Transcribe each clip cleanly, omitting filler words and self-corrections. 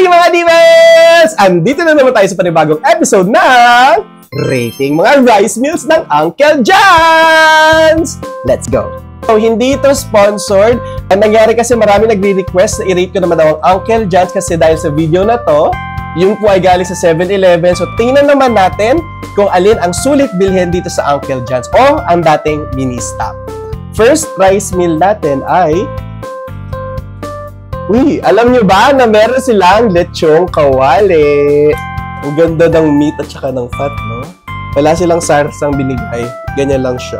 Hi mga divas! Andito na naman tayo sa panibagong episode ng Rating Mga Rice Meals ng Uncle John's! Let's go! So, hindi ito sponsored. Ang nangyari kasi marami nagre-request na i-rate ko naman daw ang Uncle John's kasi dahil sa video na to, yung po ay galing sa 7-Eleven. So, tingnan naman natin kung alin ang sulit bilhin dito sa Uncle John's o ang dating mini-stop. First rice meal natin ay... Uy, alam nyo ba na meron silang lechong kawali? Ang ganda ng meat at saka ng fat, no? Wala silang sarsang binigay. Ganyan lang siya.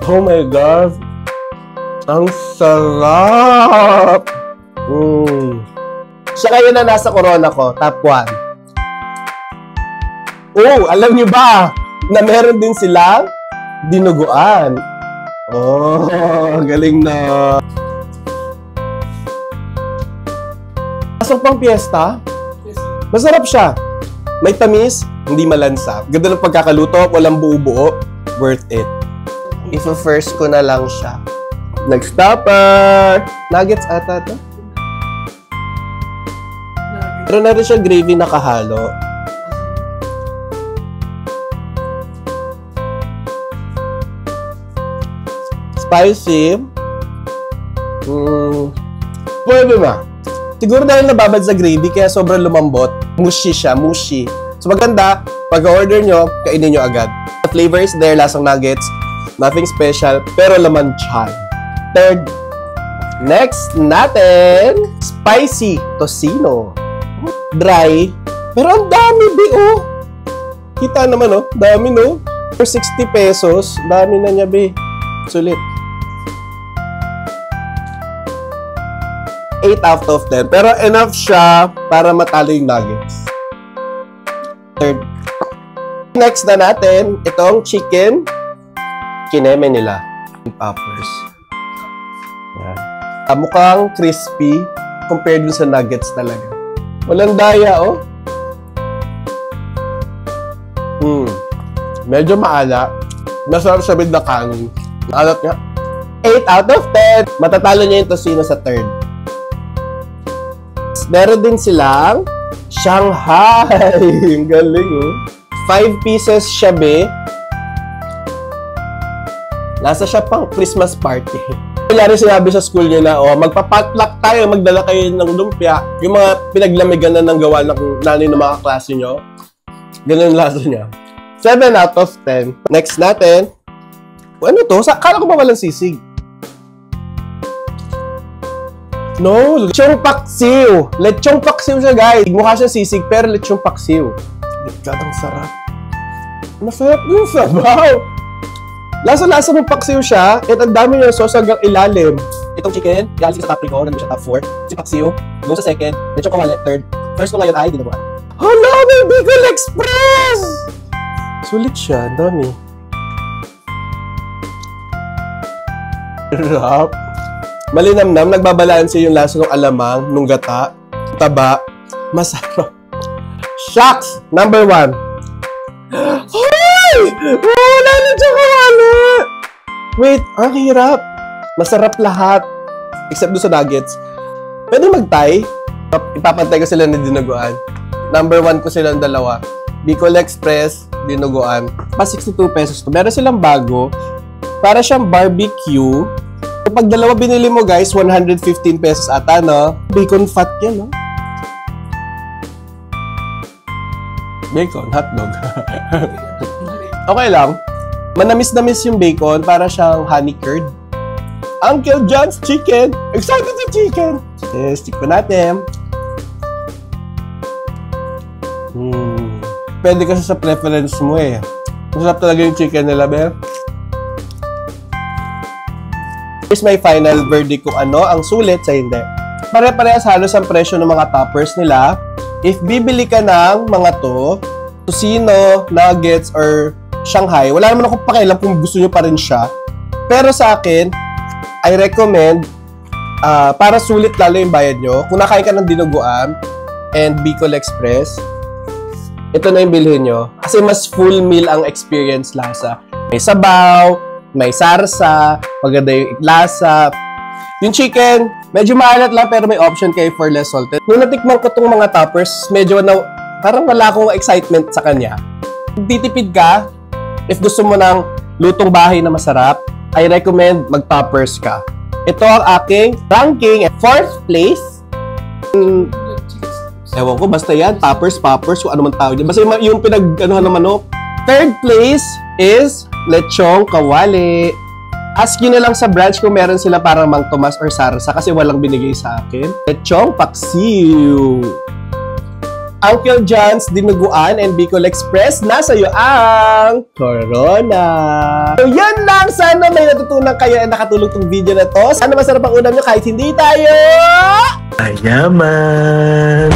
Oh my God! Ang sarap! Siya kayo na nasa corona ko, top 1. Oh, alam nyo ba na meron din silang dinuguan? Oh, galing na! Pasok pang piyesta, masarap siya. May tamis, hindi malansa. Ganda ng pagkakaluto, walang buo-buo. Worth it. Ifo-first ko na lang siya. Next topper! Nuggets ata ito. Pero na rin siya gravy nakahalo. Spicy. Pwede na. Siguro dahil nababad sa gravy, kaya sobrang lumambot. Mushy siya, mushy. So maganda, pag-order nyo, kainin nyo agad. The flavor is there, lasang nuggets. Nothing special, pero laman tiyan. Third, next natin, spicy tocino. Dry, pero ang dami, B.O. Kita naman, oh. Dami, no? For 60 pesos, dami na niya, B. Sulit. 8 out of 10. Pero enough siya para matalo yung nuggets. Third. Next na natin, itong chicken. Kineme nila. Poppers. Yan. Mukhang crispy compared dun sa nuggets talaga. Walang daya, oh. Medyo maala. Masarap siya with the kanin. Alat nga. 8 out of 10. Matatalo niya yung tocino sa third. Meron din silang Shanghai. Ang galing, oh. 5 pieces siya, be. Nasa siya pang Christmas party. Kaya sinabi sa school niya na, oh, magpapatlock tayo, magdala kayo ng lumpia. Yung mga pinaglamigan na ng gawa ng nanay ng mga klase nyo. Ganun lasa niya. 7 out of 10. Next natin. Ano to? Kala ko ba walang sisig? No, lechong paksiw. Lechong paksiw siya, guys. Mukha siya sisig, pero lechong paksiw. God, ang sarap. Masarap yung sabaw. Lasa-lasa mong paksiw siya, at ang dami niya sauce hanggang ilalim. Itong chicken, galing sa top 3 ko, nandun siya top 4. Si paksiw, doon sa second, lechong kawali, third. First ko ngayon ay, di na ba? Hala, may Bicol Express! Sulit siya, ang dami. Sarap. Malinamnam, nagbabalanse yung lasa ng alamang, nung gata, taba, masarap. Shucks! Number 1. Hoy! Wala na dyan kawali! Wait, ang hirap. Masarap lahat. Except doon sa nuggets. Pwede mag-tie. Ipapantay ko sila na dinuguan. Number 1 ko silang dalawa. Bicol Express, dinuguan. Pa 62 pesos to. Meron silang bago. Para siyang barbecue. Pag dalawa binili mo, guys, 115 pesos ata, no? Bacon fat yan, no? Bacon, hotdog. Okay lang. Manamis-namis yung bacon, para siyang honey curd. Uncle John's Chicken! Excited sa chicken! Yes, stick pa natin. Pwede kasi sa preference mo, eh. Masarap talaga yung chicken nila, be. Here's my final verdict kung ano ang sulit sa hindi. Pare-parehas halos ang presyo ng mga toppers nila. If bibili ka ng mga to, tocino, nuggets, or Shanghai, wala naman akong pakialam kung gusto nyo pa rin siya. Pero sa akin, I recommend, para sulit lalo yung bayad nyo, kung nakain ka ng dinuguan and Bicol Express, ito na yung bilhin nyo. Kasi mas full meal ang experience lasa. May sabaw, may sarsa, maganda yung lasa. Yung chicken, medyo maalat lang pero may option kayo for less salted. Nung natikman ko tong mga toppers, medyo parang wala akong excitement sa kanya. Kung titipid ka, if gusto mo ng lutong bahay na masarap, I recommend mag-toppers ka. Ito ang aking ranking. 4th place. Ewan ko, basta yan. Toppers, poppers, kung ano man tawag dyan. Basta yung pinag-anuhan ng manok. 3rd place is lechong kawali. Ask nyo na lang sa branch kung meron sila parang Mang Tomas or Sarsa kasi walang binigay sa akin. Lechong paksiw. Uncle John's Dinuguan and Bicol Express, nasa iyo ang Corona. So yan lang. Sana may natutunan kayo at nakatulong tong video na to. Sana masarap ang ulam nyo kahit hindi tayo... Ayaman!